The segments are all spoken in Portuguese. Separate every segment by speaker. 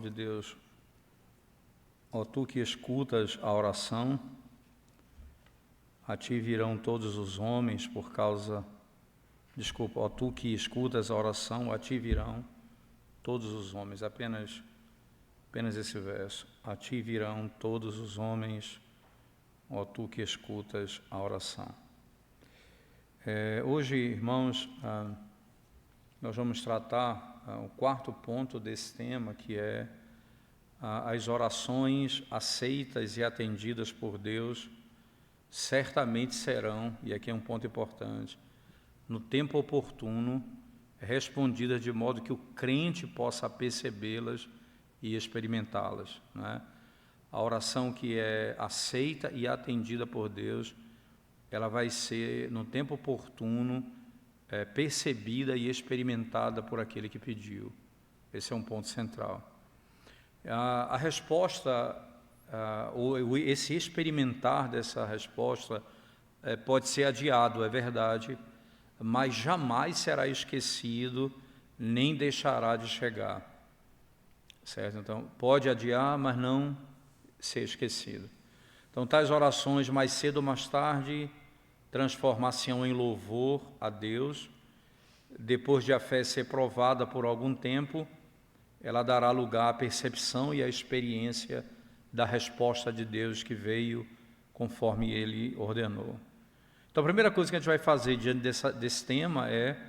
Speaker 1: de Deus. Ó tu que escutas a oração, a ti virão todos os homens por causa... Desculpa, ó tu que escutas a oração, a ti virão todos os homens. Apenas esse verso. A ti virão todos os homens, ó tu que escutas a oração. Hoje, irmãos, nós vamos tratar o quarto ponto desse tema, que é as orações aceitas e atendidas por Deus certamente serão, e aqui é um ponto importante, no tempo oportuno, respondidas de modo que o crente possa percebê-las e experimentá-las, né? A oração que é aceita e atendida por Deus, ela vai ser, no tempo oportuno, percebida e experimentada por aquele que pediu. Esse é um ponto central. A resposta, ou esse experimentar dessa resposta, pode ser adiado, é verdade, mas jamais será esquecido, nem deixará de chegar. Certo? Então, pode adiar, mas não ser esquecido. Então, tais orações, mais cedo ou mais tarde, transformação em louvor a Deus. Depois de a fé ser provada por algum tempo, ela dará lugar à percepção e à experiência da resposta de Deus que veio conforme Ele ordenou. Então, a primeira coisa que a gente vai fazer diante desse tema é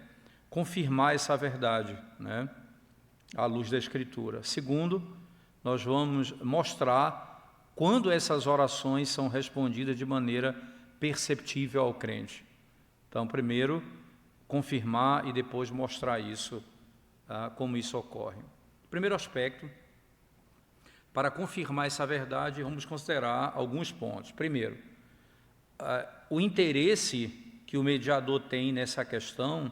Speaker 1: confirmar essa verdade, né, à luz da Escritura. Segundo, nós vamos mostrar quando essas orações são respondidas de maneira perceptível ao crente. Então, primeiro, confirmar e depois mostrar isso, como isso ocorre. Primeiro aspecto, para confirmar essa verdade, vamos considerar alguns pontos. Primeiro, o interesse que o mediador tem nessa questão,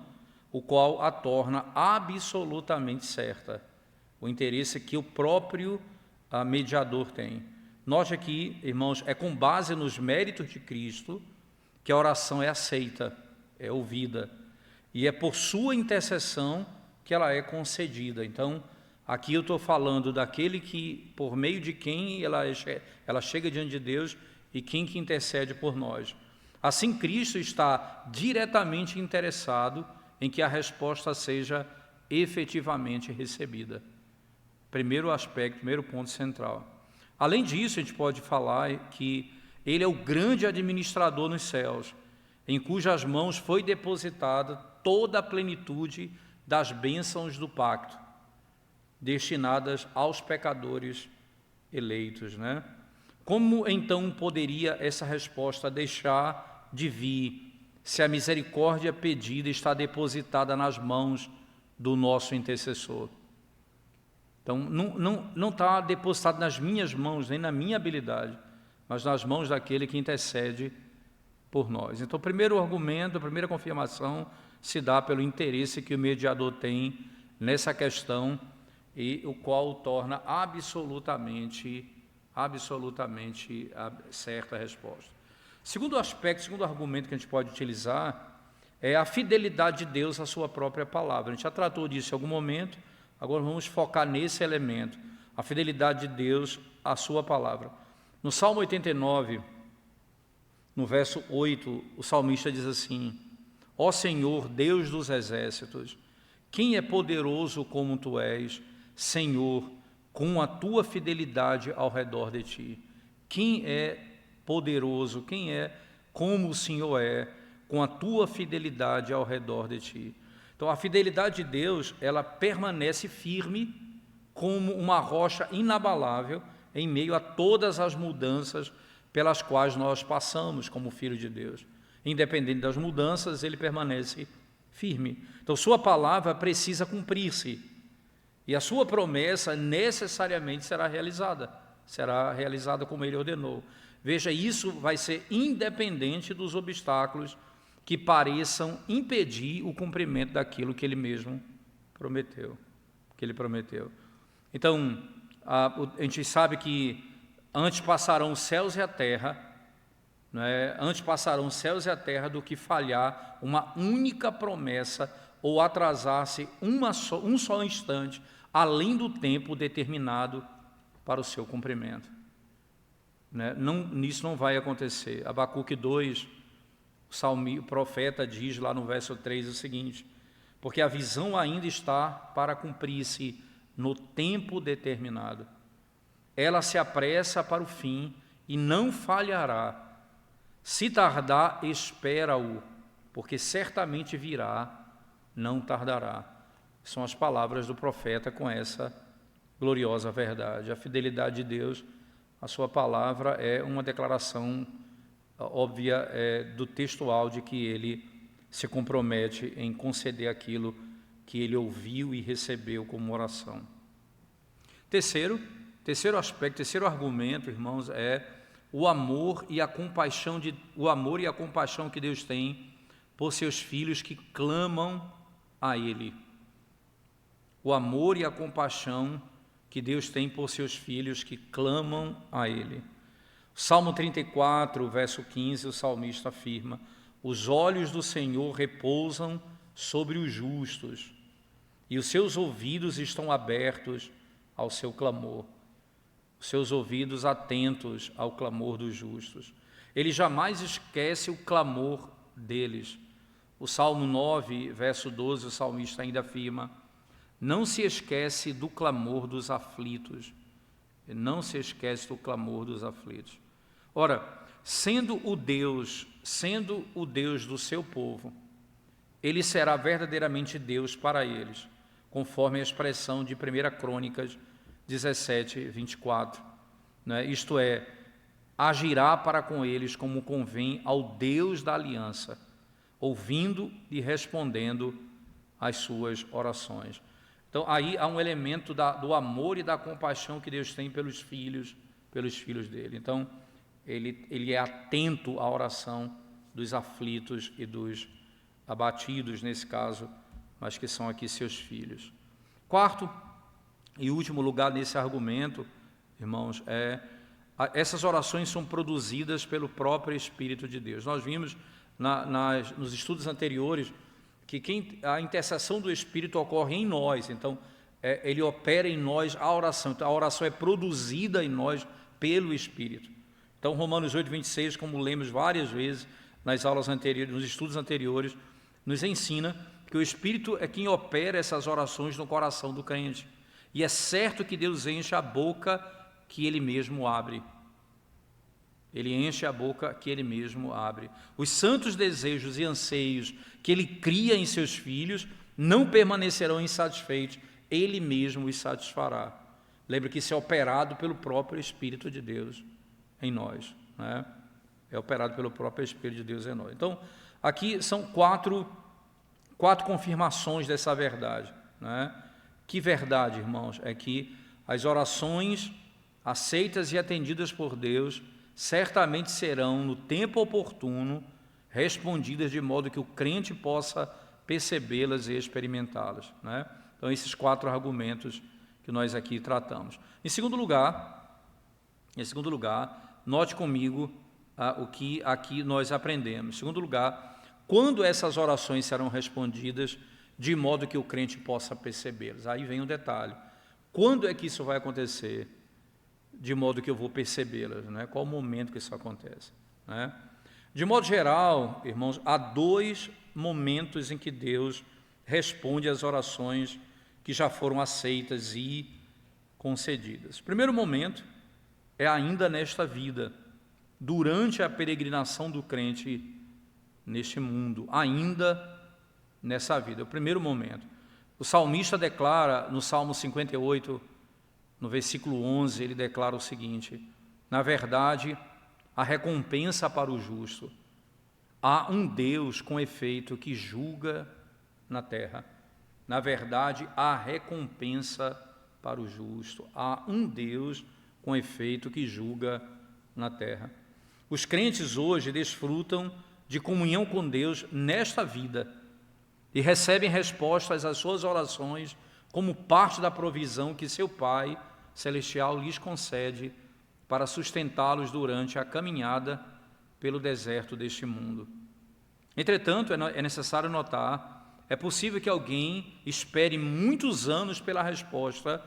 Speaker 1: o qual a torna absolutamente certa. O interesse que o próprio mediador tem. Note aqui, irmãos, é com base nos méritos de Cristo que a oração é aceita, é ouvida. E é por sua intercessão que ela é concedida. Então, aqui eu estou falando daquele que, por meio de quem ela chega diante de Deus e quem que intercede por nós. Assim, Cristo está diretamente interessado em que a resposta seja efetivamente recebida. Primeiro aspecto, primeiro ponto central. Além disso, a gente pode falar que Ele é o grande administrador nos céus, em cujas mãos foi depositada toda a plenitude das bênçãos do pacto, destinadas aos pecadores eleitos, né? Como então poderia essa resposta deixar de vir, se a misericórdia pedida está depositada nas mãos do nosso intercessor? Então, não está depositado nas minhas mãos, nem na minha habilidade, mas nas mãos daquele que intercede por nós. Então, o primeiro argumento, a primeira confirmação se dá pelo interesse que o mediador tem nessa questão, e o qual torna absolutamente certa a resposta. Segundo aspecto, segundo argumento que a gente pode utilizar, é a fidelidade de Deus à sua própria palavra. A gente já tratou disso em algum momento, agora vamos focar nesse elemento, a fidelidade de Deus à sua palavra. No Salmo 89, no verso 8, o salmista diz assim: ó Senhor, Deus dos exércitos, quem é poderoso como Tu és, Senhor, com a Tua fidelidade ao redor de Ti? Quem é poderoso, quem é como o Senhor é, com a Tua fidelidade ao redor de Ti? Então, a fidelidade de Deus, ela permanece firme como uma rocha inabalável em meio a todas as mudanças pelas quais nós passamos como filho de Deus. Independente das mudanças, ele permanece firme. Então, sua palavra precisa cumprir-se. E a sua promessa necessariamente será realizada como ele ordenou. Veja, isso vai ser independente dos obstáculos que pareçam impedir o cumprimento daquilo que ele mesmo prometeu. Então, a gente sabe que antes passarão os céus e a terra, né? Antes passarão os céus e a terra do que falhar uma única promessa ou atrasar-se um só instante além do tempo determinado para o seu cumprimento. Né? Nisso não vai acontecer. Abacuque 2, o profeta diz lá no verso 3 o seguinte: porque a visão ainda está para cumprir-se no tempo determinado. Ela se apressa para o fim e não falhará. Se tardar, espera-o, porque certamente virá, não tardará. São as palavras do profeta com essa gloriosa verdade. A fidelidade de Deus, a sua palavra é uma declaração óbvia do textual de que ele se compromete em conceder aquilo que ele ouviu e recebeu como oração. Terceiro aspecto, terceiro argumento, irmãos, é o amor e a compaixão que Deus tem por seus filhos que clamam a Ele. O amor e a compaixão que Deus tem por seus filhos que clamam a Ele. Salmo 34, verso 15, o salmista afirma: os olhos do Senhor repousam sobre os justos, e os seus ouvidos estão abertos ao seu clamor. Os seus ouvidos atentos ao clamor dos justos. Ele jamais esquece o clamor deles. O Salmo 9, verso 12, o salmista ainda afirma: não se esquece do clamor dos aflitos. Não se esquece do clamor dos aflitos. Ora, sendo o Deus do seu povo, ele será verdadeiramente Deus para eles, conforme a expressão de 1 Crônicas 17, 24. Né? Isto é, agirá para com eles como convém ao Deus da aliança, ouvindo e respondendo às suas orações. Então, aí há um elemento do amor e da compaixão que Deus tem pelos filhos dele. Então, ele é atento à oração dos aflitos e dos abatidos, nesse caso, mas que são aqui seus filhos. Quarto e último lugar nesse argumento, irmãos, essas orações são produzidas pelo próprio Espírito de Deus. Nós vimos nos estudos anteriores que a intercessão do Espírito ocorre em nós, então ele opera em nós a oração. Então a oração é produzida em nós pelo Espírito. Então Romanos 8, 26, como lemos várias vezes nas aulas anteriores, nos estudos anteriores, nos ensina que o Espírito é quem opera essas orações no coração do crente. E é certo que Deus enche a boca que Ele mesmo abre. Ele enche a boca que Ele mesmo abre. Os santos desejos e anseios que Ele cria em seus filhos não permanecerão insatisfeitos, Ele mesmo os satisfará. Lembre que isso é operado pelo próprio Espírito de Deus em nós, né? É operado pelo próprio Espírito de Deus em nós. Então, aqui são quatro confirmações dessa verdade, né? Que verdade, irmãos? É que as orações aceitas e atendidas por Deus certamente serão, no tempo oportuno, respondidas de modo que o crente possa percebê-las e experimentá-las, né? Então, esses 4 argumentos que nós aqui tratamos. Em segundo lugar, note comigo o que aqui nós aprendemos. Em segundo lugar, quando essas orações serão respondidas de modo que o crente possa percebê-las? Aí vem um detalhe. Quando é que isso vai acontecer? De modo que eu vou percebê-las, né? Qual o momento que isso acontece, né? De modo geral, irmãos, há 2 momentos em que Deus responde às orações que já foram aceitas e concedidas. O primeiro momento é ainda nesta vida, durante a peregrinação do crente neste mundo, ainda nessa vida. O primeiro momento. O salmista declara no Salmo 58, no versículo 11, ele declara o seguinte: na verdade, a recompensa para o justo. Há um Deus, com efeito, que julga na terra. Na verdade, há recompensa para o justo. Há um Deus, com efeito, que julga na terra. Os crentes hoje desfrutam de comunhão com Deus nesta vida e recebem respostas às suas orações como parte da provisão que seu Pai Celestial lhes concede para sustentá-los durante a caminhada pelo deserto deste mundo. Entretanto, é necessário notar É possível que alguém espere muitos anos pela resposta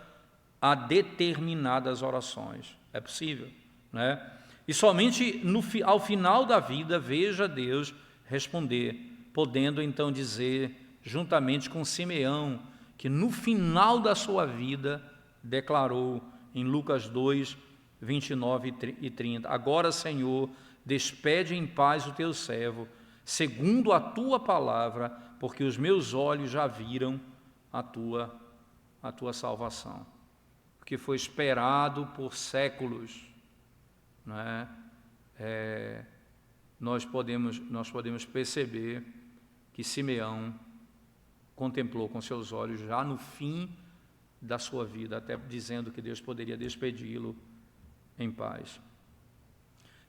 Speaker 1: a determinadas orações. É possível, né? E somente ao final da vida veja Deus responder, podendo então dizer, juntamente com Simeão, que no final da sua vida declarou em Lucas 2, 29 e 30, agora, Senhor, despede em paz o teu servo, segundo a tua palavra, porque os meus olhos já viram a tua salvação. Porque foi esperado por séculos, não é? Nós podemos perceber que Simeão contemplou com seus olhos já no fim da sua vida, até dizendo que Deus poderia despedi-lo em paz.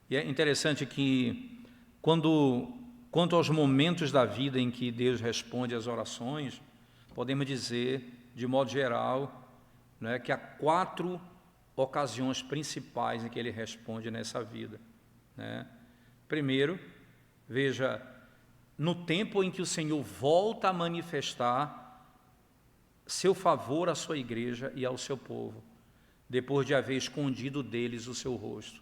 Speaker 1: E é interessante que quanto aos momentos da vida em que Deus responde às orações, podemos dizer, de modo geral, né, que há 4 ocasiões principais em que Ele responde nessa vida, né? Primeiro, veja, no tempo em que o Senhor volta a manifestar seu favor à sua igreja e ao seu povo, depois de haver escondido deles o seu rosto.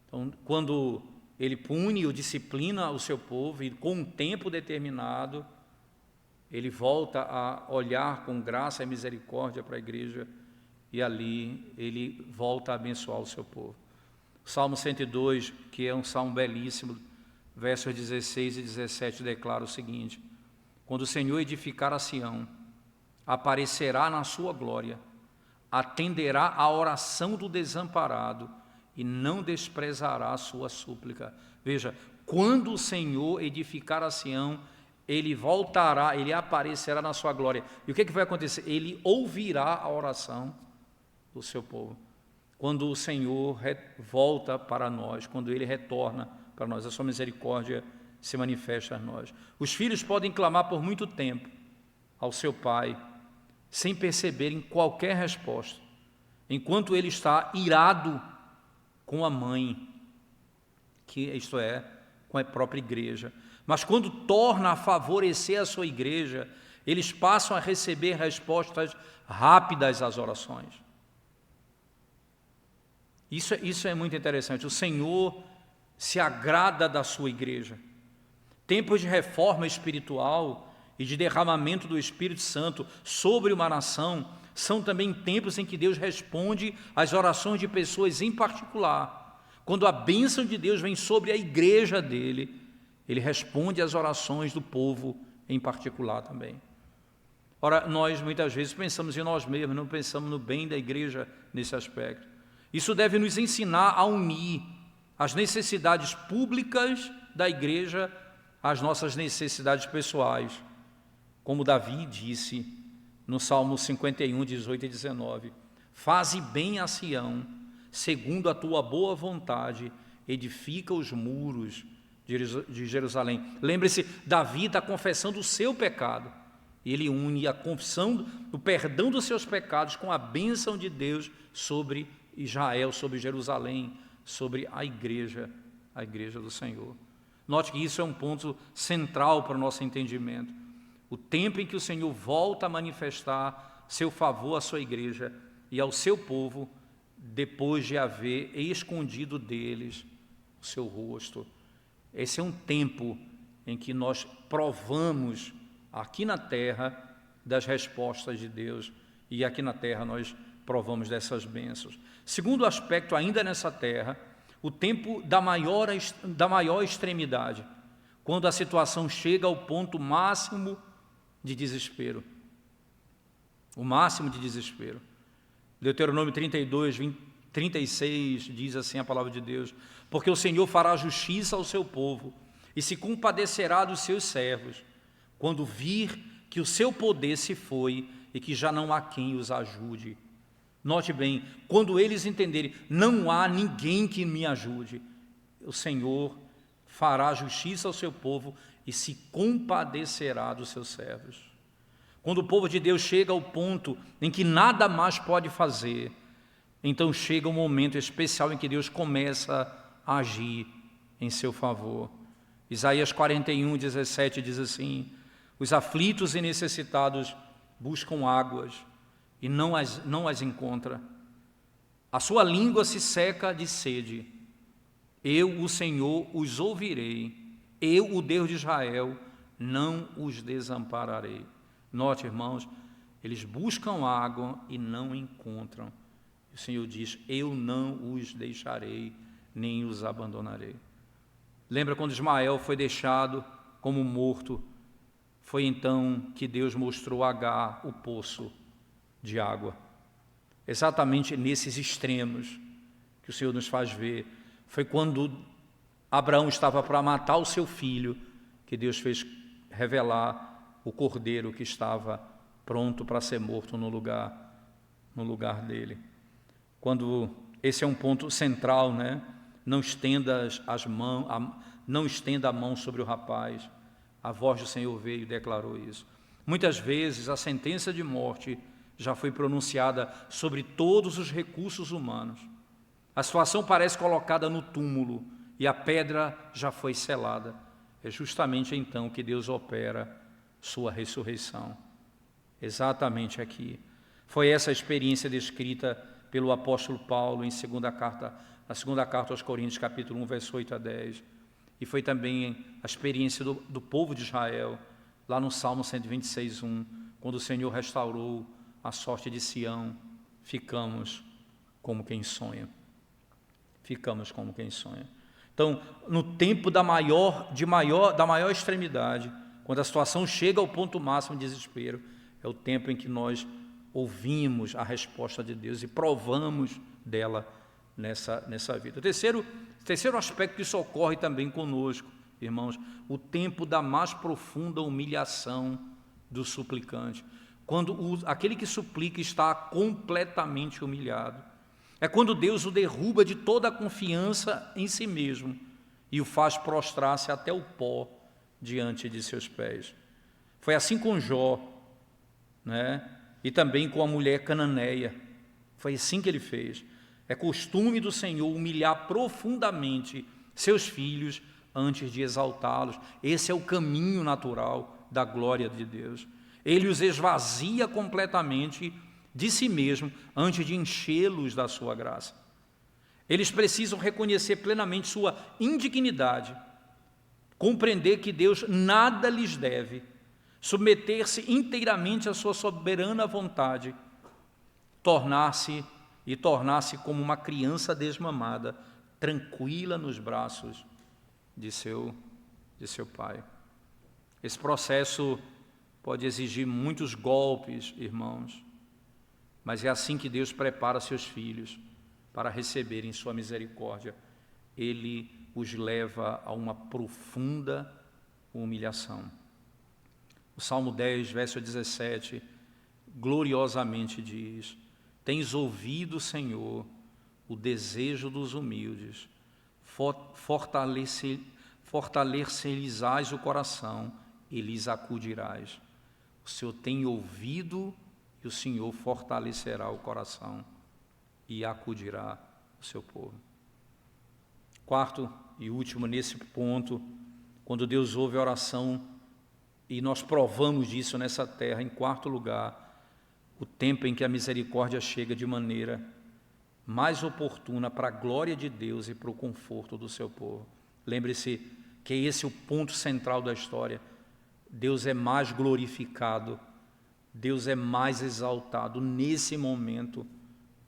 Speaker 1: Então, quando Ele pune ou disciplina o seu povo, e com um tempo determinado, Ele volta a olhar com graça e misericórdia para a igreja, e ali Ele volta a abençoar o seu povo. O Salmo 102, que é um salmo belíssimo, versos 16 e 17, declara o seguinte: quando o Senhor edificar a Sião, aparecerá na sua glória, atenderá à oração do desamparado e não desprezará a sua súplica. Veja, quando o Senhor edificar a Sião, Ele voltará, Ele aparecerá na sua glória. E o que vai acontecer? Ele ouvirá a oração do seu povo. Quando o Senhor volta para nós, quando Ele retorna para nós, a sua misericórdia se manifesta a nós. Os filhos podem clamar por muito tempo ao seu pai, sem perceberem qualquer resposta, enquanto ele está irado com a mãe, que isto é, com a própria igreja. Mas quando torna a favorecer a sua igreja, eles passam a receber respostas rápidas às orações. Isso é muito interessante. O Senhor se agrada da sua igreja. Tempos de reforma espiritual e de derramamento do Espírito Santo sobre uma nação são também tempos em que Deus responde às orações de pessoas em particular. Quando a bênção de Deus vem sobre a igreja dele, Ele responde às orações do povo em particular também. Ora, nós muitas vezes pensamos em nós mesmos, não pensamos no bem da igreja nesse aspecto. Isso deve nos ensinar a unir as necessidades públicas da igreja às nossas necessidades pessoais. Como Davi disse no Salmo 51, 18 e 19, faze bem a Sião, segundo a tua boa vontade, edifica os muros de Jerusalém. Lembre-se, Davi está confessando o seu pecado. Ele une a confissão, o perdão dos seus pecados com a bênção de Deus sobre Israel, sobre Jerusalém, sobre a igreja do Senhor. Note que isso é um ponto central para o nosso entendimento. O tempo em que o Senhor volta a manifestar seu favor à sua igreja e ao seu povo, depois de haver escondido deles o seu rosto. Esse é um tempo em que nós provamos aqui na terra das respostas de Deus, e aqui na terra nós provamos dessas bênçãos. Segundo aspecto, ainda nessa terra, o tempo da maior extremidade, quando a situação chega ao ponto máximo de desespero. O máximo de desespero. Deuteronômio 32, 36 diz assim a palavra de Deus: porque o Senhor fará justiça ao seu povo e se compadecerá dos seus servos, quando vir que o seu poder se foi e que já não há quem os ajude. Note bem, quando eles entenderem, não há ninguém que me ajude, o Senhor fará justiça ao seu povo e se compadecerá dos seus servos. Quando o povo de Deus chega ao ponto em que nada mais pode fazer, então chega um momento especial em que Deus começa a agir em seu favor. Isaías 41, 17 diz assim: Os aflitos e necessitados buscam águas e não as encontra. A sua língua se seca de sede. Eu, o Senhor, os ouvirei. Eu, o Deus de Israel, não os desampararei. Note, irmãos, eles buscam água e não encontram. O Senhor diz: eu não os deixarei, nem os abandonarei. Lembra quando Ismael foi deixado como morto? Foi então que Deus mostrou a Agar o poço de água. Exatamente nesses extremos que o Senhor nos faz ver. Foi quando Abraão estava para matar o seu filho, que Deus fez revelar o cordeiro que estava pronto para ser morto no lugar dele. Quando esse é um ponto central, né? Não estenda a mão sobre o rapaz. A voz do Senhor veio e declarou isso. Muitas vezes a sentença de morte já foi pronunciada sobre todos os recursos humanos. A situação parece colocada no túmulo e a pedra já foi selada. É justamente então que Deus opera sua ressurreição. Exatamente aqui. Foi essa a experiência descrita pelo apóstolo Paulo na segunda carta aos Coríntios, capítulo 1, verso 8 a 10. E foi também a experiência do povo de Israel, lá no Salmo 126, 1, quando o Senhor restaurou a sorte de Sião. Ficamos como quem sonha. Ficamos como quem sonha. Então, no tempo da maior extremidade, quando a situação chega ao ponto máximo de desespero, é o tempo em que nós ouvimos a resposta de Deus e provamos dela nessa vida. O terceiro aspecto que isso ocorre também conosco, irmãos, o tempo da mais profunda humilhação do suplicante. Quando aquele que suplica está completamente humilhado. É quando Deus o derruba de toda a confiança em si mesmo e o faz prostrar-se até o pó diante de seus pés. Foi assim com Jó, né? E também com a mulher cananeia. Foi assim que ele fez. É costume do Senhor humilhar profundamente seus filhos antes de exaltá-los. Esse é o caminho natural da glória de Deus. Ele os esvazia completamente de si mesmo antes de enchê-los da sua graça. Eles precisam reconhecer plenamente sua indignidade, compreender que Deus nada lhes deve, submeter-se inteiramente à sua soberana vontade, tornar-se como uma criança desmamada, tranquila nos braços de seu pai. Esse processo pode exigir muitos golpes, irmãos, mas é assim que Deus prepara seus filhos para receberem sua misericórdia. Ele os leva a uma profunda humilhação. O Salmo 10, verso 17, gloriosamente diz: tens ouvido, Senhor, o desejo dos humildes, fortalecer-lhes-ás o coração e lhes acudirás. O Senhor tem ouvido e o Senhor fortalecerá o coração e acudirá o seu povo. Quarto e último nesse ponto, quando Deus ouve a oração, e nós provamos disso nessa terra, em quarto lugar, o tempo em que a misericórdia chega de maneira mais oportuna para a glória de Deus e para o conforto do seu povo. Lembre-se que esse é o ponto central da história. Deus é mais glorificado, Deus é mais exaltado nesse momento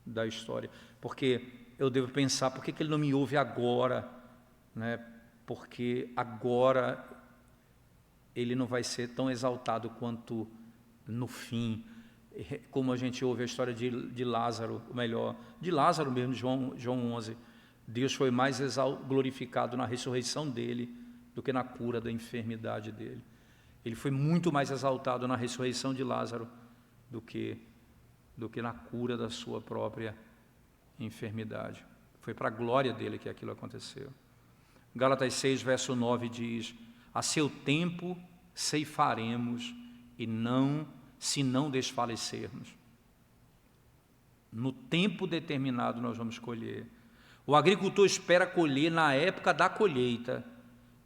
Speaker 1: da história. Porque eu devo pensar, por que Ele não me ouve agora? Né? Porque agora Ele não vai ser tão exaltado quanto no fim. Como a gente ouve a história de Lázaro, ou melhor, de Lázaro mesmo, João 11. Deus foi mais glorificado na ressurreição dele do que na cura da enfermidade dele. Ele foi muito mais exaltado na ressurreição de Lázaro do que na cura da sua própria enfermidade. Foi para a glória dele que aquilo aconteceu. Gálatas 6, verso 9 diz: a seu tempo ceifaremos e se não desfalecermos. No tempo determinado nós vamos colher. O agricultor espera colher na época da colheita,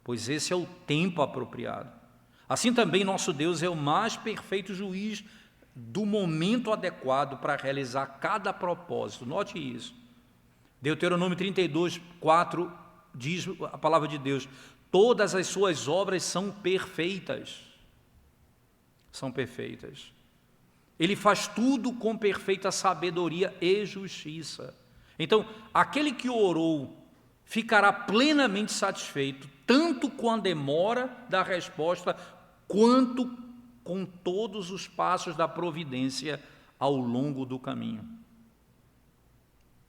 Speaker 1: pois esse é o tempo apropriado. Assim também nosso Deus é o mais perfeito juiz do momento adequado para realizar cada propósito. Note isso. Deuteronômio 32, 4 diz a palavra de Deus: todas as suas obras são perfeitas. São perfeitas. Ele faz tudo com perfeita sabedoria e justiça. Então, aquele que orou ficará plenamente satisfeito, tanto com a demora da resposta, quanto com todos os passos da providência ao longo do caminho.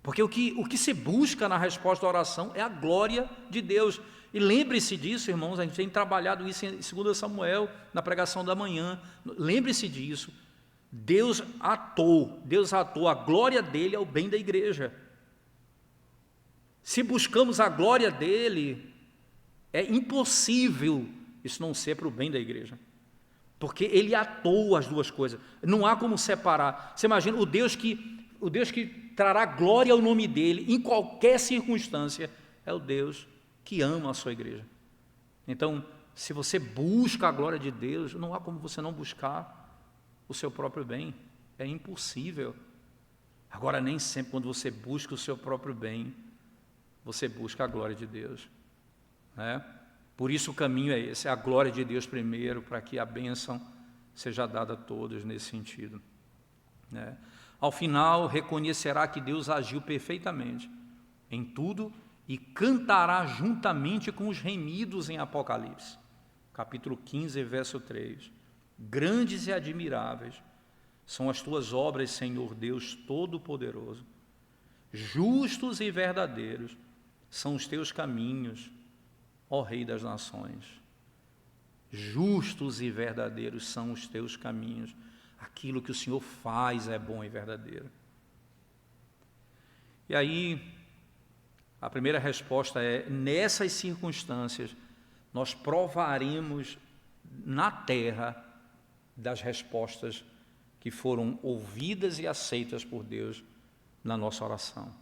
Speaker 1: Porque o que se busca na resposta à oração é a glória de Deus. E lembre-se disso, irmãos, a gente tem trabalhado isso em 2 Samuel, na pregação da manhã. Lembre-se disso. Deus atou a glória dele ao bem da igreja. Se buscamos a glória dele, é impossível isso não ser para o bem da igreja. Porque ele atou as duas coisas. Não há como separar. Você imagina o Deus que trará glória ao nome dele em qualquer circunstância, é o Deus que ama a sua igreja. Então, se você busca a glória de Deus, não há como você não buscar o seu próprio bem. É impossível. Agora, nem sempre quando você busca o seu próprio bem, você busca a glória de Deus, né? Por isso o caminho é esse, é a glória de Deus primeiro, para que a bênção seja dada a todos nesse sentido, né? Ao final, reconhecerá que Deus agiu perfeitamente em tudo e cantará juntamente com os remidos em Apocalipse, capítulo 15, verso 3. Grandes e admiráveis são as tuas obras, Senhor Deus Todo-Poderoso. Justos e verdadeiros são os teus caminhos, ó Rei das Nações. Justos e verdadeiros são os teus caminhos. Aquilo que o Senhor faz é bom e verdadeiro. E aí, a primeira resposta é: nessas circunstâncias, nós provaremos na terra das respostas que foram ouvidas e aceitas por Deus na nossa oração.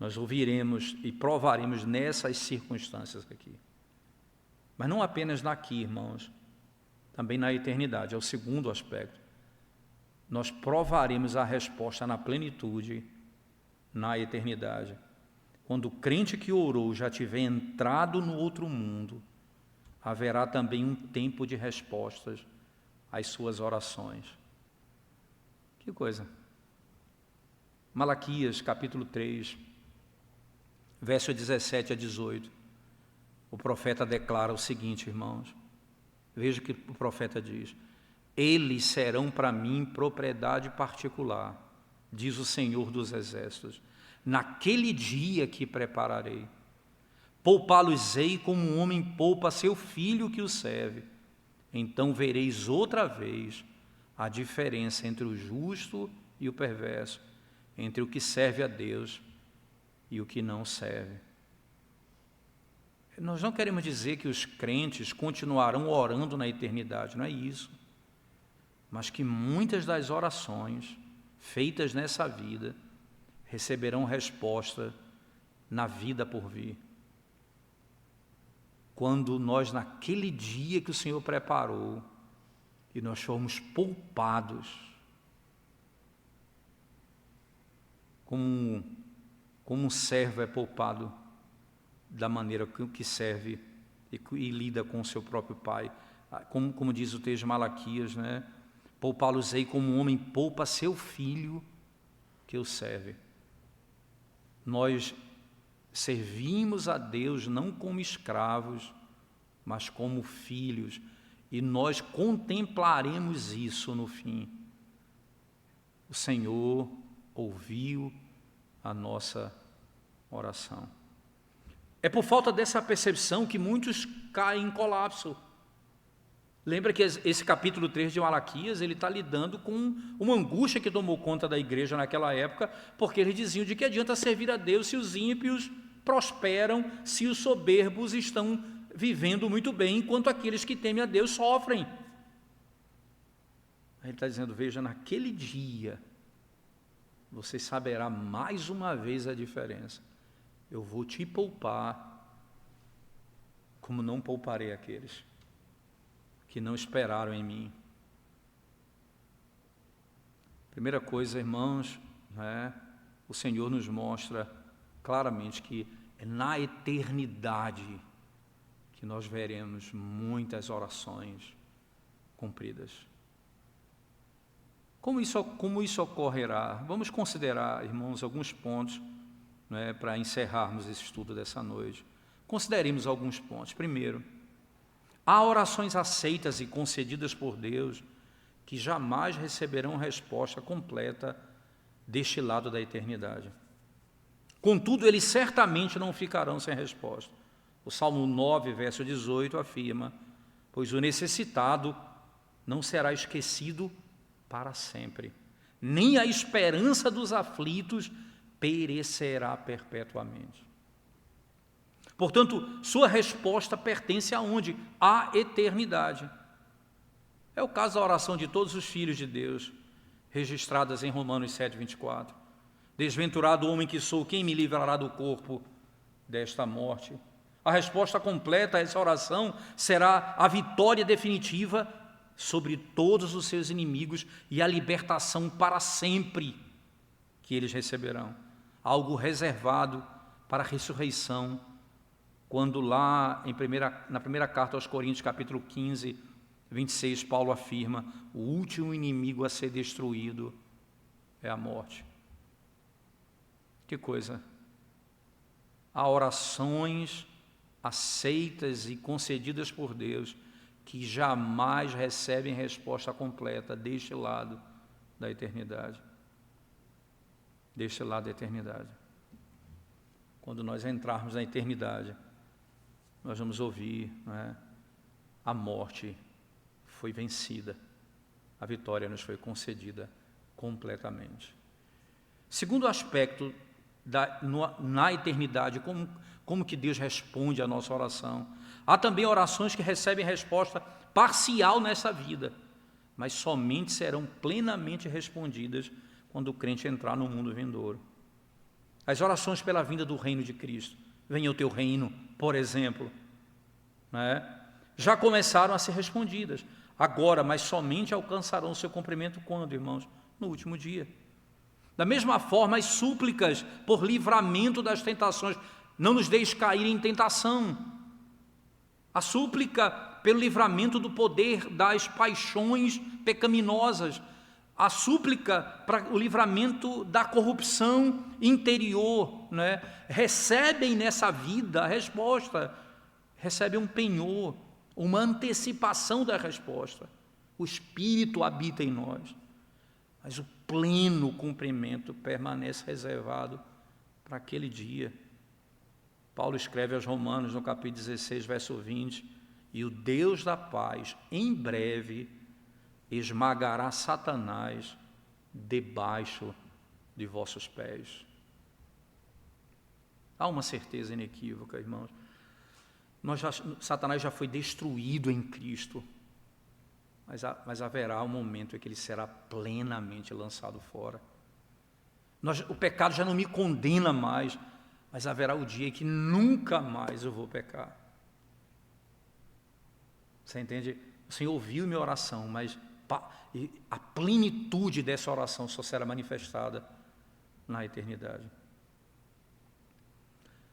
Speaker 1: Nós ouviremos e provaremos nessas circunstâncias aqui. Mas não apenas naqui, irmãos, também na eternidade, é o segundo aspecto. Nós provaremos a resposta na plenitude, na eternidade. Quando o crente que orou já tiver entrado no outro mundo, haverá também um tempo de respostas às suas orações. Que coisa! Malaquias, capítulo 3, verso 17 a 18. O profeta declara o seguinte, irmãos. Veja o que o profeta diz: eles serão para mim propriedade particular, diz o Senhor dos Exércitos, naquele dia que prepararei. Poupá-los-ei como um homem poupa seu filho que o serve. Então vereis outra vez a diferença entre o justo e o perverso, entre o que serve a Deus e o que não serve. Nós não queremos dizer que os crentes continuarão orando na eternidade, não é isso. Mas que muitas das orações feitas nessa vida receberão resposta na vida por vir. Quando nós, naquele dia que o Senhor preparou, e nós formos poupados, como um servo é poupado da maneira que serve e lida com o seu próprio pai, como diz o texto de Malaquias, né? Poupá-los-ei como um homem poupa seu filho que o serve. Nós servimos a Deus não como escravos, mas como filhos, e nós contemplaremos isso no fim. O Senhor ouviu a nossa oração. É por falta dessa percepção que muitos caem em colapso. Lembra que esse capítulo 3 de Malaquias, ele está lidando com uma angústia que tomou conta da igreja naquela época, porque eles diziam: de que adianta servir a Deus se os ímpios prosperam, se os soberbos estão vivendo muito bem, enquanto aqueles que temem a Deus sofrem. Ele está dizendo: veja, naquele dia, você saberá mais uma vez a diferença. Eu vou te poupar, como não pouparei aqueles que não esperaram em mim. Primeira coisa, irmãos, o Senhor nos mostra claramente que é na eternidade que nós veremos muitas orações cumpridas. Como isso ocorrerá? Vamos considerar, irmãos, alguns pontos, para encerrarmos esse estudo dessa noite. Consideremos alguns pontos. Primeiro, há orações aceitas e concedidas por Deus que jamais receberão resposta completa deste lado da eternidade. Contudo, eles certamente não ficarão sem resposta. O Salmo 9, verso 18 afirma: pois o necessitado não será esquecido para sempre, nem a esperança dos aflitos perecerá perpetuamente. Portanto, sua resposta pertence aonde? À eternidade. É o caso da oração de todos os filhos de Deus, registradas em Romanos 7, 24. Desventurado homem que sou, quem me livrará do corpo desta morte? A resposta completa a essa oração será a vitória definitiva sobre todos os seus inimigos e a libertação para sempre que eles receberão. Algo reservado para a ressurreição, quando lá na primeira carta aos Coríntios, capítulo 15, 26, Paulo afirma: o último inimigo a ser destruído é a morte. Que coisa! Há orações aceitas e concedidas por Deus que jamais recebem resposta completa deste lado da eternidade. Deste lado da eternidade. Quando nós entrarmos na eternidade, nós vamos ouvir, a morte foi vencida, a vitória nos foi concedida completamente. Segundo aspecto na eternidade, como que Deus responde à nossa oração. Há também orações que recebem resposta parcial nessa vida, mas somente serão plenamente respondidas quando o crente entrar no mundo vindouro. As orações pela vinda do reino de Cristo, venha o teu reino, por exemplo, já começaram a ser respondidas agora, mas somente alcançarão o seu cumprimento quando, irmãos? No último dia. Da mesma forma, as súplicas por livramento das tentações, não nos deixe cair em tentação. A súplica pelo livramento do poder das paixões pecaminosas, a súplica para o livramento da corrupção interior, recebem nessa vida a resposta, recebem um penhor, uma antecipação da resposta. O Espírito habita em nós, mas o pleno cumprimento permanece reservado para aquele dia. Paulo escreve aos Romanos, no capítulo 16, verso 20, e o Deus da paz, em breve, esmagará Satanás debaixo de vossos pés. Há uma certeza inequívoca, irmãos. Satanás já foi destruído em Cristo, mas haverá um momento em que ele será plenamente lançado fora. O pecado já não me condena mais, mas haverá o dia em que nunca mais eu vou pecar. Você entende? O Senhor ouviu minha oração, mas a plenitude dessa oração só será manifestada na eternidade.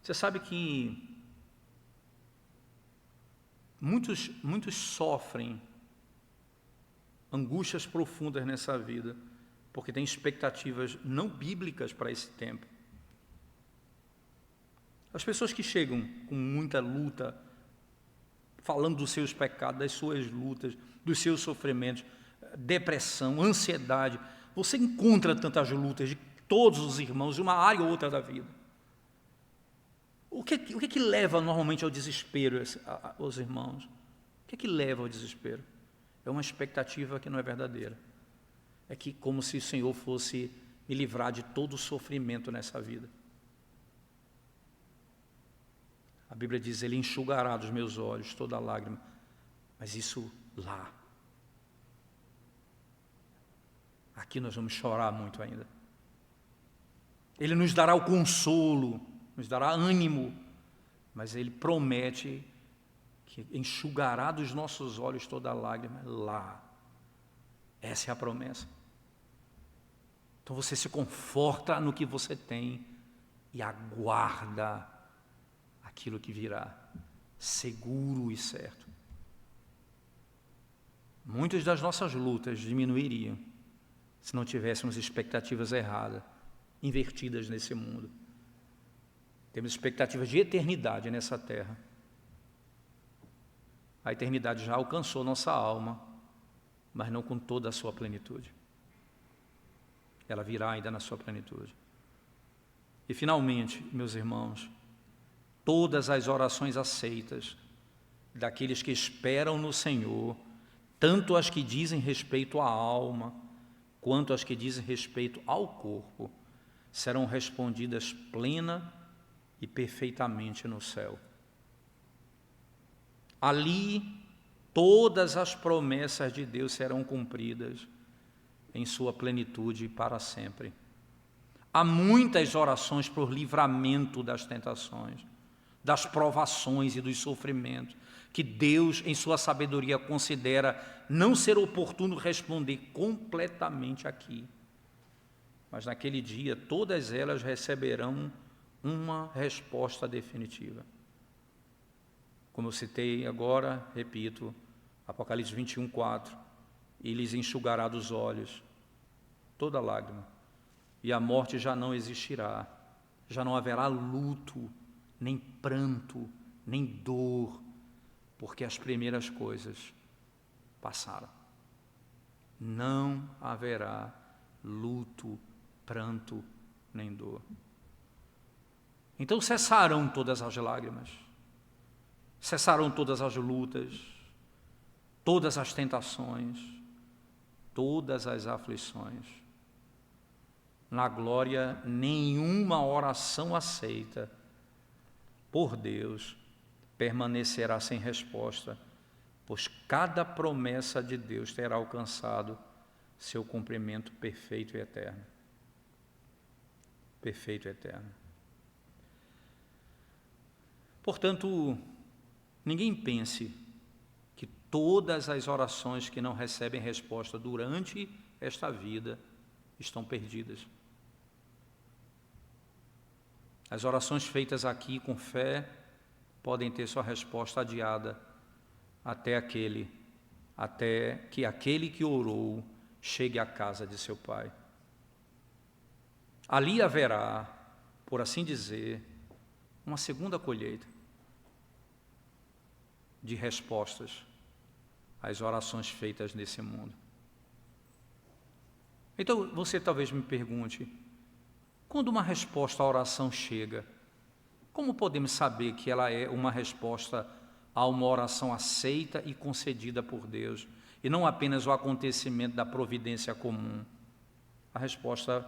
Speaker 1: Você sabe que muitos sofrem angústias profundas nessa vida, porque têm expectativas não bíblicas para esse tempo. As pessoas que chegam com muita luta, falando dos seus pecados, das suas lutas, dos seus sofrimentos, depressão, ansiedade, você encontra tantas lutas de todos os irmãos, de uma área ou outra da vida. O que leva normalmente ao desespero os irmãos? O que leva ao desespero? É uma expectativa que não é verdadeira. É que como se o Senhor fosse me livrar de todo o sofrimento nessa vida. A Bíblia diz: Ele enxugará dos meus olhos toda lágrima. Mas isso lá. Aqui nós vamos chorar muito ainda. Ele nos dará o consolo, nos dará ânimo, mas Ele promete que enxugará dos nossos olhos toda lágrima, lá. Essa é a promessa. Então você se conforta no que você tem e aguarda aquilo que virá, seguro e certo. Muitas das nossas lutas diminuiriam se não tivéssemos expectativas erradas, invertidas nesse mundo. Temos expectativas de eternidade nessa terra. A eternidade já alcançou nossa alma, mas não com toda a sua plenitude. Ela virá ainda na sua plenitude. E finalmente, meus irmãos, todas as orações aceitas daqueles que esperam no Senhor, tanto as que dizem respeito à alma, quanto as que dizem respeito ao corpo, serão respondidas plena e perfeitamente no céu. Ali, todas as promessas de Deus serão cumpridas em sua plenitude para sempre. Há muitas orações por livramento das tentações, das provações e dos sofrimentos, que Deus, em sua sabedoria, considera não ser oportuno responder completamente aqui. Mas naquele dia, todas elas receberão uma resposta definitiva. Como eu citei agora, repito, Apocalipse 21:4, e lhes enxugará dos olhos toda lágrima, e a morte já não existirá, já não haverá luto, nem pranto, nem dor, porque as primeiras coisas passaram. Não haverá luto, pranto, nem dor. Então cessarão todas as lágrimas, cessarão todas as lutas, todas as tentações, todas as aflições. Na glória, nenhuma oração aceita por Deus permanecerá sem resposta, pois cada promessa de Deus terá alcançado seu cumprimento perfeito e eterno. Perfeito e eterno. Portanto, ninguém pense que todas as orações que não recebem resposta durante esta vida estão perdidas. As orações feitas aqui com fé podem ter sua resposta adiada até que aquele que orou chegue à casa de seu Pai. Ali haverá, por assim dizer, uma segunda colheita de respostas às orações feitas nesse mundo. Então, você talvez me pergunte, quando uma resposta à oração chega, como podemos saber que ela é uma resposta a uma oração aceita e concedida por Deus, e não apenas o acontecimento da providência comum? A resposta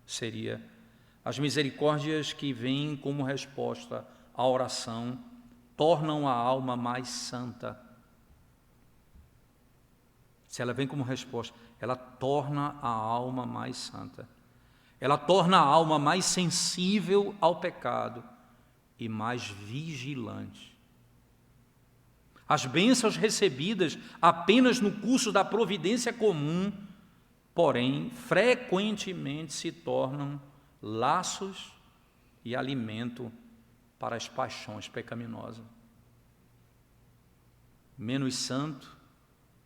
Speaker 1: seria: as misericórdias que vêm como resposta à oração tornam a alma mais santa. Se ela vem como resposta, ela torna a alma mais santa. Ela torna a alma mais sensível ao pecado e mais vigilante. As bênçãos recebidas apenas no curso da providência comum, porém, frequentemente se tornam laços e alimento para as paixões pecaminosas. Menos santo,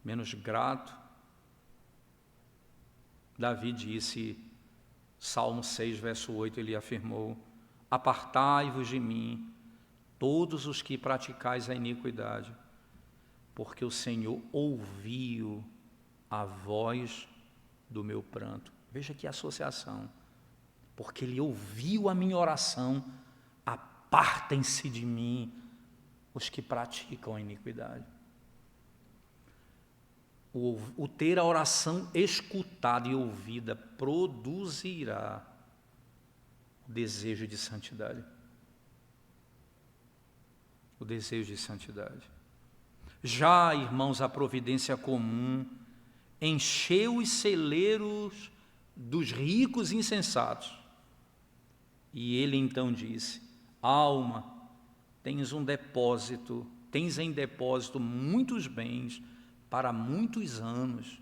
Speaker 1: menos grato. Davi disse, Salmo 6, verso 8, ele afirmou: apartai-vos de mim, todos os que praticais a iniquidade, porque o Senhor ouviu a voz do meu pranto. Veja que associação. Porque Ele ouviu a minha oração, apartem-se de mim os que praticam a iniquidade. O ter a oração escutada e ouvida produzirá o desejo de santidade. O desejo de santidade. Já, irmãos, a providência comum encheu os celeiros dos ricos insensatos. E ele então disse: alma, tens um depósito tens em depósito muitos bens para muitos anos.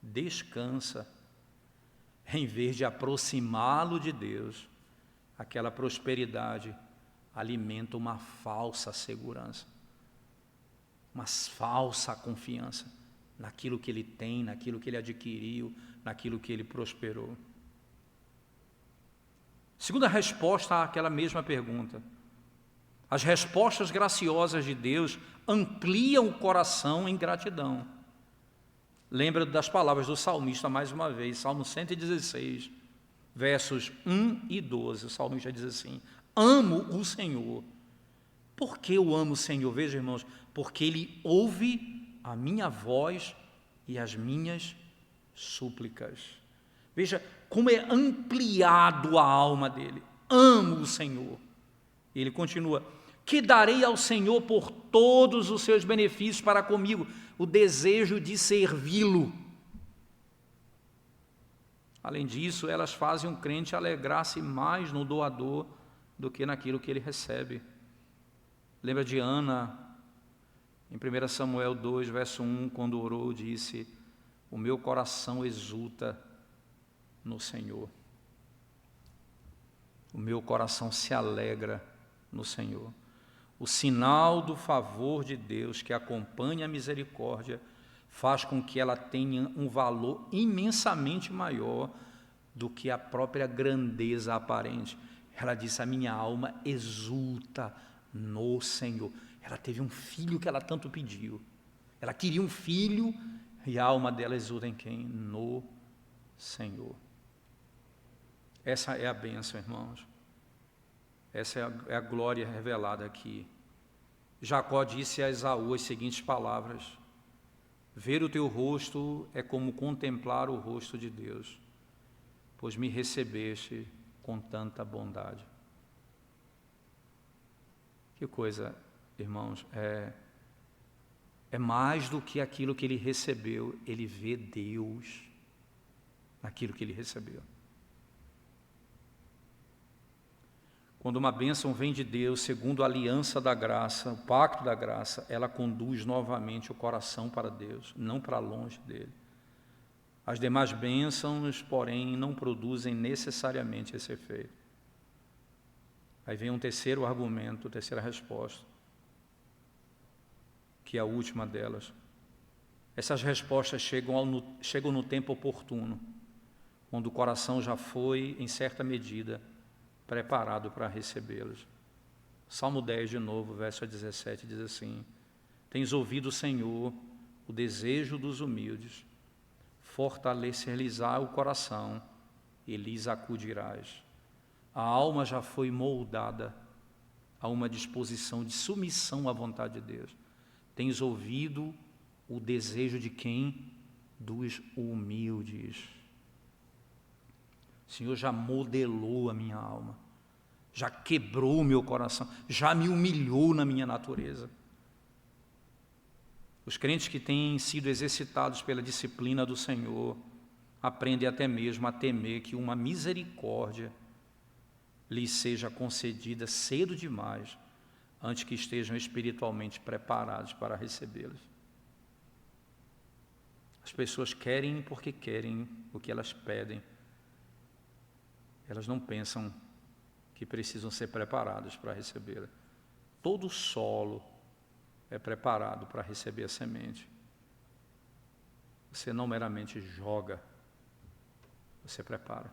Speaker 1: Descansa. Em vez de aproximá-lo de Deus, aquela prosperidade alimenta uma falsa segurança, uma falsa confiança naquilo que ele tem, naquilo que ele adquiriu, naquilo que ele prosperou. Segunda resposta àquela mesma pergunta. As respostas graciosas de Deus ampliam o coração em gratidão. Lembra das palavras do salmista mais uma vez, Salmo 116, versos 1 e 12. O salmista diz assim: amo o Senhor. Por que eu amo o Senhor? Veja, irmãos, porque Ele ouve a minha voz e as minhas súplicas. Veja como é ampliado a alma dele. Amo o Senhor. Ele continua: que darei ao Senhor por todos os seus benefícios para comigo? O desejo de servi-lo. Além disso, elas fazem um crente alegrar-se mais no doador do que naquilo que ele recebe. Lembra de Ana, em 1 Samuel 2, verso 1, quando orou, disse: o meu coração exulta no Senhor. O meu coração se alegra no Senhor. O sinal do favor de Deus que acompanha a misericórdia faz com que ela tenha um valor imensamente maior do que a própria grandeza aparente. Ela disse: a minha alma exulta no Senhor. Ela teve um filho que ela tanto pediu. Ela queria um filho e a alma dela exulta em quem? No Senhor. Essa é a bênção, irmãos. Essa é a glória revelada aqui. Jacó disse a Esaú as seguintes palavras: ver o teu rosto é como contemplar o rosto de Deus, pois me recebeste com tanta bondade. Que coisa, irmãos, é mais do que aquilo que ele recebeu, ele vê Deus naquilo que ele recebeu. Quando uma bênção vem de Deus, segundo a aliança da graça, o pacto da graça, ela conduz novamente o coração para Deus, não para longe dele. As demais bênçãos, porém, não produzem necessariamente esse efeito. Aí vem um terceiro argumento, terceira resposta, que é a última delas. Essas respostas chegam no tempo oportuno, quando o coração já foi, em certa medida, preparado para recebê-los. Salmo 10, de novo, verso 17, diz assim: tens ouvido, Senhor, o desejo dos humildes, fortalecer-lhes-á o coração e lhes acudirás. A alma já foi moldada a uma disposição de submissão à vontade de Deus. Tens ouvido o desejo de quem? Dos humildes. O Senhor já modelou a minha alma, já quebrou o meu coração, já me humilhou na minha natureza. Os crentes que têm sido exercitados pela disciplina do Senhor aprendem até mesmo a temer que uma misericórdia lhes seja concedida cedo demais, antes que estejam espiritualmente preparados para recebê-las. As pessoas querem porque querem o que elas pedem. Elas não pensam que precisam ser preparadas para recebê-la. Todo solo é preparado para receber a semente. Você não meramente joga, você prepara.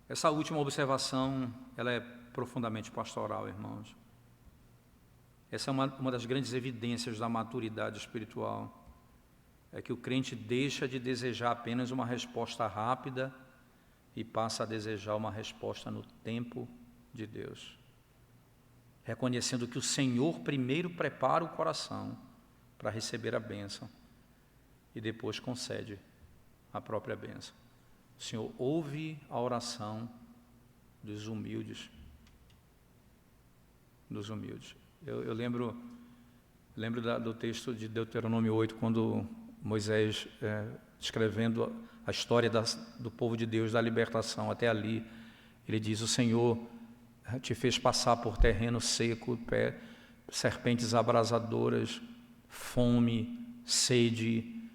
Speaker 1: Essa última observação, ela é profundamente pastoral, irmãos. Essa é uma das grandes evidências da maturidade espiritual. É que o crente deixa de desejar apenas uma resposta rápida e passa a desejar uma resposta no tempo de Deus. Reconhecendo que o Senhor primeiro prepara o coração para receber a bênção e depois concede a própria bênção. O Senhor ouve a oração dos humildes. Eu lembro do texto de Deuteronômio 8, quando Moisés, escrevendo a história do povo de Deus, da libertação, até ali, ele diz: o Senhor te fez passar por terreno seco, serpentes abrasadoras, fome, sede,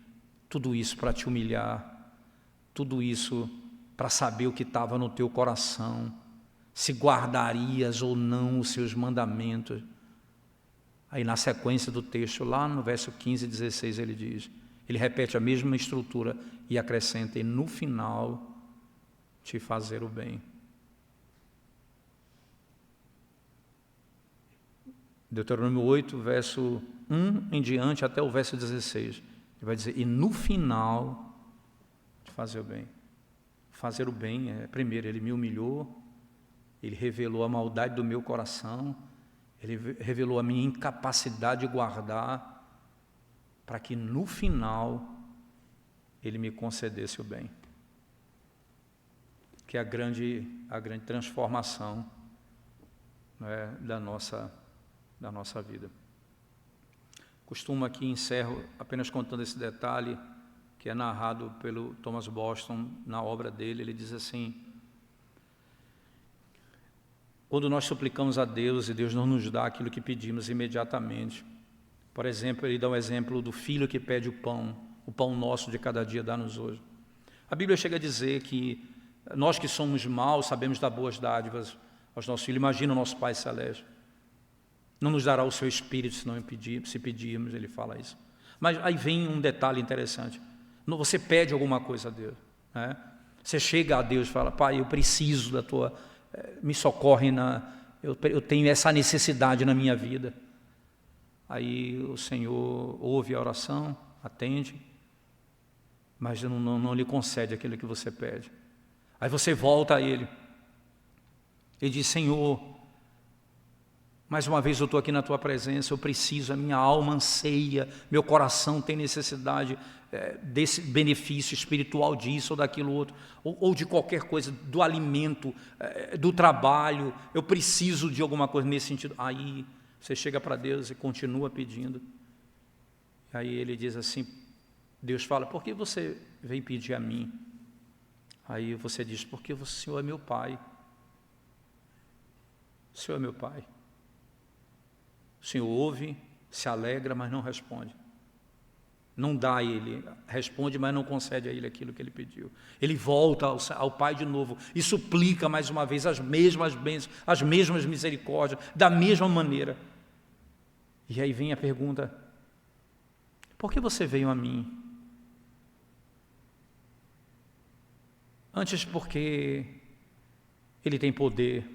Speaker 1: tudo isso para te humilhar, tudo isso para saber o que estava no teu coração, se guardarias ou não os seus mandamentos. Aí na sequência do texto, lá no verso 15 e 16, ele repete a mesma estrutura e acrescenta: e no final te fazer o bem. Deuteronômio 8, verso 1 em diante até o verso 16. Ele vai dizer: e no final te fazer o bem. Fazer o bem é, primeiro, ele me humilhou, ele revelou a maldade do meu coração, ele revelou a minha incapacidade de guardar, para que no final ele me concedesse o bem. Que é a grande transformação, né, da nossa vida. Costumo aqui, encerro apenas contando esse detalhe, que é narrado pelo Thomas Boston na obra dele. Ele diz assim: quando nós suplicamos a Deus e Deus não nos dá aquilo que pedimos imediatamente, por exemplo, ele dá um exemplo do filho que pede o pão nosso de cada dia dá-nos hoje. A Bíblia chega a dizer que nós que somos maus sabemos dar boas dádivas aos nossos filhos. Imagina o nosso Pai Celeste. Não nos dará o seu Espírito se pedirmos, ele fala isso. Mas aí vem um detalhe interessante. Você pede alguma coisa a Deus, né? Você chega a Deus e fala: Pai, eu preciso da tua... me socorre, eu tenho essa necessidade na minha vida. Aí o Senhor ouve a oração, atende, mas não lhe concede aquilo que você pede. Aí você volta a Ele e diz: Senhor, mais uma vez eu estou aqui na Tua presença, eu preciso, a minha alma anseia, meu coração tem necessidade desse benefício espiritual, disso ou daquilo outro, ou de qualquer coisa, do alimento, do trabalho, eu preciso de alguma coisa nesse sentido. Aí você chega para Deus e continua pedindo. Aí Ele diz assim, Deus fala: por que você veio pedir a mim? Aí você diz: porque o Senhor é meu Pai. O Senhor é meu Pai. O Senhor ouve, se alegra, mas não responde. Não dá a Ele, responde, mas não concede a Ele aquilo que Ele pediu. Ele volta ao Pai de novo e suplica mais uma vez as mesmas bênçãos, as mesmas misericórdias, da mesma maneira. E aí vem a pergunta: por que você veio a mim? Antes porque Ele tem poder,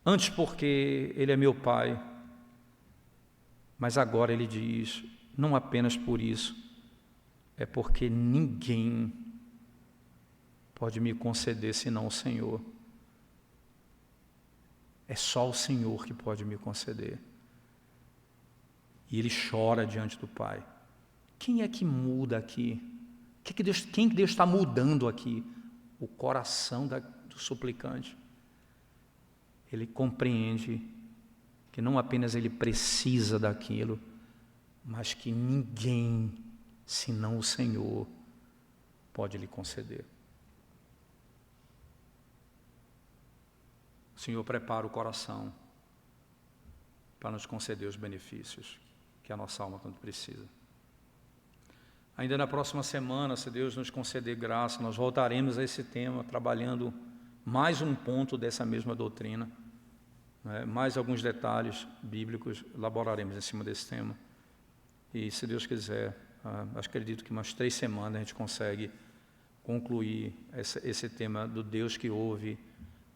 Speaker 1: antes porque Ele é meu Pai, mas agora Ele diz: não apenas por isso, é porque ninguém pode me conceder senão o Senhor. É só o Senhor que pode me conceder. E ele chora diante do Pai. Quem é que muda aqui? Quem que Deus está mudando aqui? O coração do suplicante. Ele compreende que não apenas ele precisa daquilo, mas que ninguém, senão o Senhor, pode lhe conceder. O Senhor prepara o coração para nos conceder os benefícios que a nossa alma tanto precisa. Ainda na próxima semana, se Deus nos conceder graça, nós voltaremos a esse tema, trabalhando mais um ponto dessa mesma doutrina, né? Mais alguns detalhes bíblicos elaboraremos em cima desse tema. E se Deus quiser, acredito que umas 3 semanas a gente consegue concluir esse tema do Deus que ouve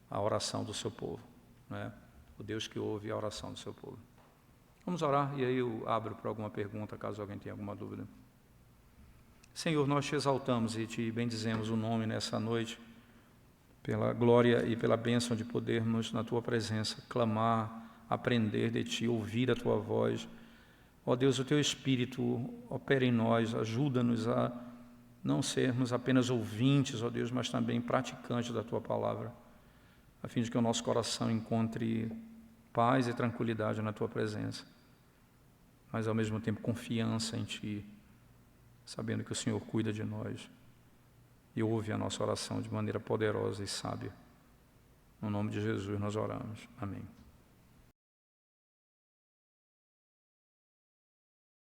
Speaker 1: a oração do seu povo, né? O Deus que ouve a oração do seu povo. Vamos orar e aí eu abro para alguma pergunta, caso alguém tenha alguma dúvida. Senhor, nós te exaltamos e te bendizemos o nome nessa noite, pela glória e pela bênção de podermos na tua presença clamar, aprender de ti, ouvir a tua voz. Ó Deus, o teu Espírito opera em nós, ajuda-nos a não sermos apenas ouvintes, ó Deus, mas também praticantes da tua palavra, a fim de que o nosso coração encontre paz e tranquilidade na tua presença, mas ao mesmo tempo confiança em ti, sabendo que o Senhor cuida de nós e ouve a nossa oração de maneira poderosa e sábia. No nome de Jesus nós oramos. Amém.